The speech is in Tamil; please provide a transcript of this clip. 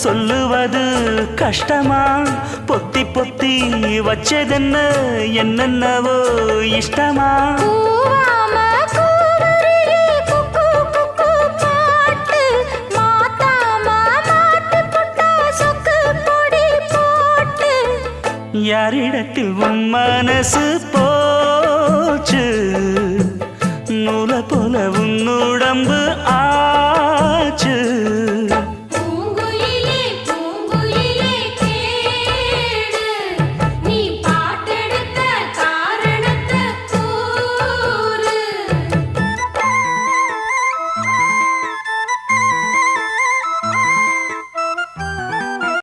சொல்லுவது கஷ்டமா பொத்தி பொத்தி வச்சதென்ன என்னென்னவோ இஷ்டமா யாரிடத்தில் உன் மனசு போச்சு நூலை போல உன் உடம்பு ஆச்சு